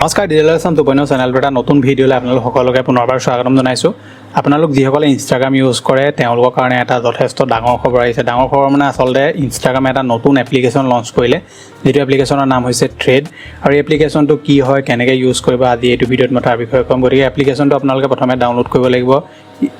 নমস্কাৰ ডিজিটেল 2.0 চেনেলটো এটা নতুন ভিডিঅ'লৈ আপোনালোক সকলোকে পুনৰবাৰ স্বাগতম জনাইছোঁ। আপোনালোক যিসকলে ইনষ্টাগ্ৰাম ইউজ কৰে তেওঁলোকৰ কাৰণে এটা যথেষ্ট ডাঙৰ খবৰ আহিছে। ডাঙৰ খবৰ মানে আচলতে ইনষ্টাগ্ৰামে এটা নতুন এপ্লিকেশ্যন লঞ্চ কৰিলে, যিটো এপ্লিকেশ্যনৰ নাম হৈছে থ্ৰেড। আৰু এই এপ্লিকেশ্যনটো কি হয়, কেনেকৈ ইউজ কৰিব, আজি এইটো ভিডিঅ'ত মই তাৰ বিষয়ে ক'ম। গতিকে এপ্লিকেশ্যনটো আপোনালোকে প্ৰথমে ডাউনলোড কৰিব লাগিব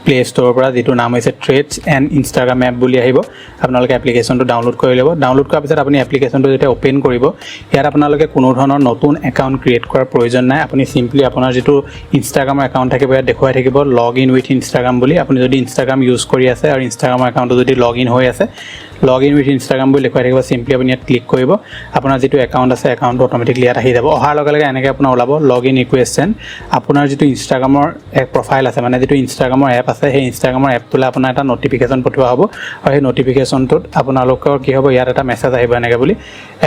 প্লে ষ্ট'ৰৰ পৰা, যিটো নাম হৈছে থ্ৰেডছ এণ্ড ইনষ্টাগ্ৰাম এপ বুলি আহিব। আপোনালোকে এপ্লিকেশ্যনটো ডাউনলোড কৰি ল'ব। ডাউনলোড কৰাৰ পিছত আপুনি এপ্লিকেশ্যনটো যেতিয়া অ'পেন কৰিব, ইয়াত আপোনালোকে কোনো ধৰণৰ নতুন একাউণ্ট ক্ৰিয়েট কৰাৰ প্ৰয়োজন নাই। আপুনি চিম্পলি আপোনাৰ যিটো ইনষ্টাগ্ৰামৰ একাউণ্ট থাকিব, ইয়াত দেখুৱাই থাকিব লগ ইন উইথ ইনষ্টাগ্ৰাম বুলি। আপুনি যদি ইনষ্টাগ্ৰাম ইউজ কৰি আছে আৰু ইনষ্টাগ্ৰামৰ একাউণ্টটো যদি লগ ইন হৈ আছে, লগ ইন উইথ ইনষ্টাগ্ৰাম বুলি দেখুৱাই থাকিব। চিম্পলি আপুনি ইয়াত ক্লিক কৰিব, আপোনাৰ যিটো একাউণ্ট আছে একাউণ্টটো অট'মেটিকলি ইয়াত আহি যাব। অহাৰ লগে লগে এনেকৈ আপোনাৰ ওলাব লগ ইন ৰিকুৱেষ্ট। আপোনাৰ যিটো ইনষ্টাগ্ৰামৰ এক প্ৰফাইল আছে, মানে যিটো ইনষ্টাগ্ৰামৰ এপ আছে, সেই ইনষ্টাগ্ৰামৰ এপটোলৈ আপোনাৰ এটা নটিফিকেশ্যন পঠোৱা হ'ব। আৰু সেই নটিফিকেশ্যনটোত আপোনালোকৰ কি হ'ব, ইয়াত এটা মেছেজ আহিব এনেকৈ বুলি,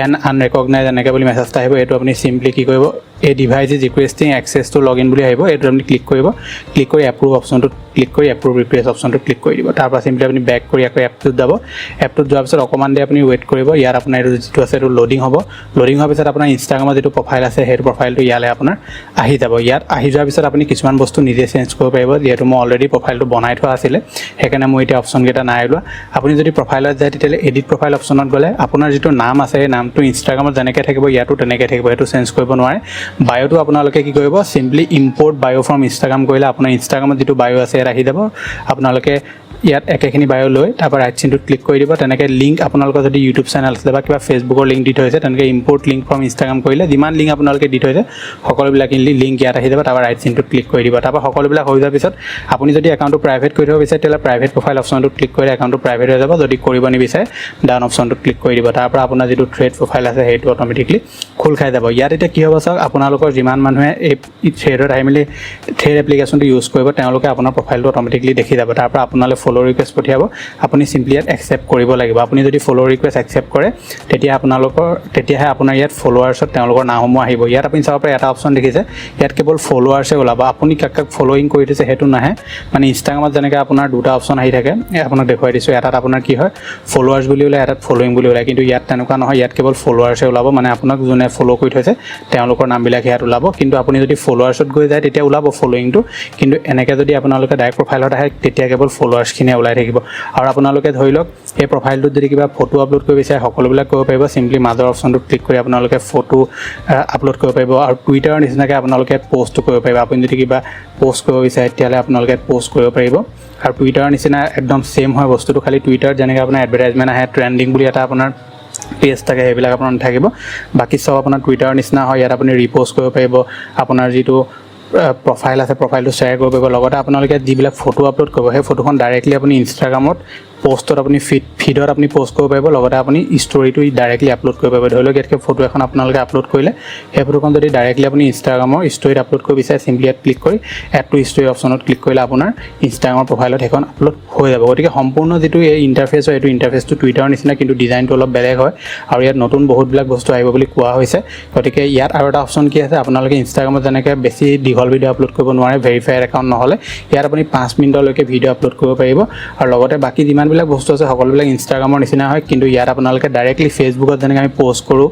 এণ্ড আনৰেকগনাইজ এনেকৈ বুলি মেছেজটা আহিব। এইটো আপুনি চিম্পলি কি কৰিব, এই device is requesting access to log in বুলি আহিব। এইটো আপুনি ক্লিক কৰিব। ক্লিক কৰি এপ্ৰুভ অপশ্যনটোত ক্লিক কৰি এপ্ৰুভ ৰিকুৱেষ্ট অপশ্যনটোত ক্লিক কৰি দিব। তাৰপৰা চিম্পলি আপুনি বেক কৰি আকৌ এপটোত যাব। এপটোত যোৱাৰ পিছত অকণমান দেৰি আপুনি ৱেইট কৰিব। ইয়াত আপোনাৰ এইটো যিটো আছে এইটো লোডিং হ'ব। লোডিং হোৱাৰ পিছত আপোনাৰ ইনষ্টাগ্ৰামৰ যিটো প্ৰফাইল আছে, সেইটো প্ৰফাইলটো ইয়ালৈ আপোনাৰ আহি যাব। ইয়াত আহি যোৱাৰ পিছত আপুনি কিছুমান বস্তু নিজে চেঞ্জ কৰিব পাৰিব। যিহেতু মই অলৰেডি প্ৰফাইলটো বনাই থোৱা আছিলে, সেইকাৰণে মই এতিয়া অপশ্যনকেইটা নাই লোৱা। আপুনি যদি প্ৰফাইলত যায়, তেতিয়াহ'লে এডিট প্ৰফাইল অপশ্যনত গ'লে আপোনাৰ যিটো নাম আছে, সেই নামটো ইনষ্টাগ্ৰামত যেনেকৈ থাকিব ইয়াতো তেনেকৈ থাকিব, সেইটো চেঞ্জ কৰিব নোৱাৰে। বায়'টো আপোনালোকে কি কৰিব, চিম্পলি ইম্পৰ্ট বায়' ফ্ৰম ইনষ্টাগ্ৰাম কৰিলে আপোনাৰ ইনষ্টাগ্ৰামত যিটো বায়' আছে ইয়াত আহি যাব। আপোনালোকে ইয়াত একেখিনি বায়' লৈ তাৰপৰা ৰাইট চিনটোত ক্লিক কৰি দিব। তেনেকৈ লিংক আপোনালোকৰ যদি ইউটিউব চেনেল আছিলে বা কিবা ফেচবুকৰ লিংক দি থৈছে, তেনেকৈ ইম্পৰ্ট লিংক ফ্ৰম ইনষ্টাগ্ৰাম কৰিলে যিমান লিংক আপোনালোকে দি থৈছে সকলোবিলাক লিংক ইয়াত আহি যাব। তাৰপৰা ৰাইট চিনটোত ক্লিক কৰি দিব। তাৰপৰা সকলোবিলাক হৈ যোৱাৰ পিছত আপুনি যদি একাউণ্টটো প্ৰাইভেট কৰি থ'ব বিচাৰে, তেতিয়াহ'লে প্ৰাইভেট প্ৰফাইল অপশ্যনটোত ক্লিক কৰিলে একাউণ্টটো প্ৰাইভেট হৈ যাব। যদি কৰিব নিবিচাৰে, ডাউন অপশ্যনটোত ক্লিক কৰি দিব। তাৰপৰা আপোনাৰ যিটো থ্ৰেড প্ৰফাইল আছে সেইটো অট'মেটিকলি খোল খাই যাব। ইয়াত এতিয়া কি হ'ব চাওক, আপোনালোকৰ যিমান মানুহে এই থ্ৰেডত আহি মেলি থ্ৰেড এপ্লিকেশ্যনটো ইউজ কৰিব, তেওঁলোকে আপোনাৰ প্ৰফাইলটো অট'মেটিকলি দেখি যাব। তাৰপৰা আপোনালৈ ফ'ল' ৰিকুৱেষ্ট পঠিয়াব। আপুনি চিম্পলি ইয়াত একচেপ্ট কৰিব লাগিব। আপুনি যদি ফ'ল' ৰিকুৱেষ্ট একচেপ্ট কৰে, তেতিয়াহে আপোনাৰ ইয়াত ফ'ল'ৱাৰ্ছত তেওঁলোকৰ নামসমূহ আহিব। ইয়াত আপুনি চাব পাৰে এটা অপশ্যন দেখিছে, ইয়াত কেৱল ফ'ল'ৱাৰ্ছে ওলাব। আপুনি কাক কাক ফ'ল'য়িং কৰি দিছে সেইটো নাহে। মানে ইনষ্টাগ্ৰামত যেনেকৈ আপোনাৰ দুটা অপশ্যন আহি থাকে, আপোনাক দেখুৱাই দিছোঁ। এটাত আপোনাৰ কি হয়, ফ'ল'ৱাৰ্ছ বুলি ওলায়, এটাত ফ'ল'য়িং বুলি ওলায়। কিন্তু ইয়াত তেনেকুৱা নহয়, ইয়াত কেৱল ফ'ল'ৱাৰ্ছে ওলাব। মানে আপোনাক যোনে ফ'ল' কৰি থৈছে তেওঁলোকৰ নামবিলাক ইয়াত ওলাব। কিন্তু আপুনি যদি ফ'ল'ৱাৰ্ছত গৈ যায়, তেতিয়া ওলাব ফ'ল'য়িংটো। কিন্তু এনেকৈ যদি আপোনালোকে ডাইৰেক্ট প্ৰফাইলত আহে, তেতিয়া কেৱল ফ'ল'ৱাৰ্ছখিনিয়ে ওলাই থাকিব। আৰু আপোনালোকে ধৰি লওক এই প্ৰফাইলটোত যদি কিবা ফটো আপলোড কৰিব বিচাৰে, সকলোবিলাক কৰিব পাৰিব। চিম্পলি মাজৰ অপশ্যনটোত ক্লিক কৰি আপোনালোকে ফটো আপলোড কৰিব পাৰিব। আৰু টুইটাৰৰ নিচিনাকৈ আপোনালোকে প'ষ্টটো কৰিব পাৰিব। আপুনি যদি কিবা প'ষ্ট কৰিব বিচাৰে, তেতিয়াহ'লে আপোনালোকে প'ষ্ট কৰিব পাৰিব। আৰু টুইটাৰৰ নিচিনা একদম ছেইম হয় বস্তুটো, খালি টুইটাৰত যেনেকৈ আপোনাৰ এডভাৰটাইজমেণ্ট আহে, ট্ৰেণ্ডিং বুলি এটা আপোনাৰ পেজ থাকে, সেইবিলাক আপোনাৰ নাথাকিব। বাকী চব আপোনাৰ টুইটাৰৰ নিচিনা হয়। ইয়াত আপুনি ৰিপ'ষ্ট কৰিব পাৰিব। আপোনাৰ যিটো প্ৰফাইল আছে, প্ৰফাইলটো শ্বেয়াৰ কৰিব পাৰিব। লগতে আপোনালোকে যিবিলাক ফটো আপলোড কৰিব, সেই ফটোখন ডাইৰেক্টলি আপুনি ইনষ্টাগ্ৰামত প'ষ্টত আপুনি ফিডত আপুনি প'ষ্ট কৰিব পাৰিব। লগতে আপুনি ষ্টৰিটো ডাইৰেক্টলি আপলোড কৰিব পাৰিব। ধৰি লওক ইয়াতকৈ ফটো এখন আপোনালোকে আপলোড কৰিলে, সেই ফটোখন যদি ডাইৰেক্টলি আপুনি ইনষ্টাগ্ৰামৰ ষ্টৰিত আপলোড কৰিব বিচাৰে, চিম্পলি ইয়াত ক্লিক কৰি এড টু ষ্টৰি অপশ্যনত ক্লিক কৰিলে আপোনাৰ ইনষ্টাগ্ৰামৰ প্ৰফাইলত সেইখন আপলোড হৈ যাব। গতিকে সম্পূৰ্ণ যিটো এই ইণ্টাৰফেচ হয়, এইটো ইণ্টাৰফেচটো টুইটাৰৰ নিচিনা, কিন্তু ডিজাইনটো অলপ বেলেগ হয়। আৰু ইয়াত নতুন বহুতবিলাক বস্তু আহিব বুলি কোৱা হৈছে। গতিকে ইয়াত আৰু এটা অপশ্যন কি আছে, আপোনালোকে ইনষ্টাগ্ৰামত যেনেকৈ বেছি দীঘল ভিডিঅ' আপলোড কৰিব নোৱাৰে ভেৰিফাইড একাউণ্ট নহ'লে, ইয়াত আপুনি 5 মিনিটলৈকে ভিডিঅ' আপলোড কৰিব পাৰিব। আৰু লগতে বাকী যিমানবিলাক বস্তু আছে সকলোবিলাক ইনষ্টাগ্ৰামৰ নিচিনা হয়। কিন্তু ইয়াত আপোনালোকে ডাইৰেক্টলি ফেচবুকত যেনেকৈ আমি প'ষ্ট কৰোঁ,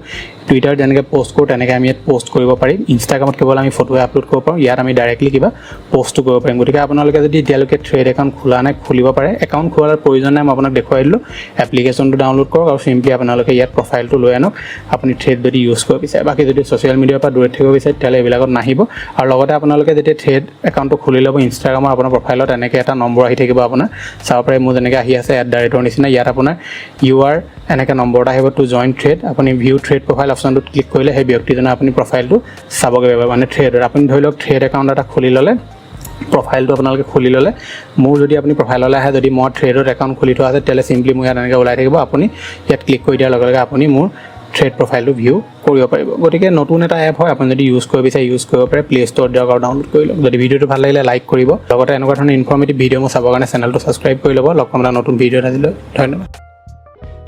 টুইটাৰত যেনেকৈ প'ষ্ট কৰোঁ, তেনেকৈ আমি ইয়াত প'ষ্ট কৰিব পাৰিম। ইনষ্টাগ্ৰামত কেৱল আমি ফটোৱে আপলোড কৰিব পাৰোঁ, ইয়াত আমি ডাইৰেক্টলি কিবা প'ষ্টটো কৰিব পাৰিম। গতিকে আপোনালোকে যদি এতিয়ালৈকে থ্ৰেড একাউণ্ট খোলা নাই, খুলিব পাৰে। একাউণ্ট খোলাৰ প্ৰয়োজন নাই, মই আপোনাক দেখুৱাই দিলোঁ। এপ্লিকেশ্যনটো ডাউনলোড কৰক আৰু চিম্পলি আপোনালোকে ইয়াত প্ৰফাইলটো লৈ আনক। আপুনি থ্ৰেড যদি ইউজ কৰিব বিচাৰে, বাকী যদি ছ'চিয়েল মিডিয়াৰ পৰা দূৰত থাকিব বিচাৰে, তেতিয়াহ'লে এইবিলাকত নাহিব। আৰু লগতে আপোনালোকে যেতিয়া থ্ৰেড একাউণ্টটো খুলি ল'ব, ইনষ্টাগ্ৰামৰ আপোনাৰ প্ৰফাইলত এনেকৈ এটা নম্বৰ আহি থাকিব। আপোনাৰ চাব পাৰে, মোৰ যেনেকৈ আহি আছে @ নিচিনা, ইয়াত আপোনাৰ UR এনেকৈ নম্বৰ এটা আহিব টু জইন থ্ৰেড। আপুনি ভিউ থ্ৰেড প্ৰফাইল অপশ্যনটোত ক্লিক কৰিলে সেই ব্যক্তিজনে আপুনি প্ৰফাইলটো চাবগৈ পাৰিব। মানে থ্ৰেডৰ আপুনি ধৰি লওক থ্ৰেড একাউণ্ট এটা খুলি ল'লে, প্ৰফাইলটো আপোনালোকে খুলি ল'লে, মোৰ যদি আপুনি প্ৰফাইললৈ আহে, যদি মই থ্ৰেডত একাউণ্ট খুলি থোৱা আছে, তেতিয়াহ'লে চিম্পলি মোৰ ইয়াত এনেকৈ ওলাই থাকিব। আপুনি ইয়াত ক্লিক কৰি দিয়াৰ লগে লগে আপুনি মোৰ থ্ৰেড প্ৰফাইলটো ভিউ কৰিব পাৰিব। গতিকে নতুন এটা এপ হয়, আপুনি যদি ইউজ কৰিব বিচাৰে ইউজ কৰিব পাৰে। প্লে ষ্ট'ৰত দিয়ক আৰু ডাউনলোড কৰি লওক। যদি ভিডিঅ'টো ভাল লাগিলে লাইক কৰিব। লগতে এনেকুৱা ধৰণৰ ইনফৰ্মেটিভ ভিডিঅ' মোৰ চাবৰ কাৰণে চেনেলটো ছাবস্ক্ৰাইব কৰি ল'ব। লগ পাম এটা নতুন ভিডিঅ'ত আজিলৈ। ধন্যবাদ।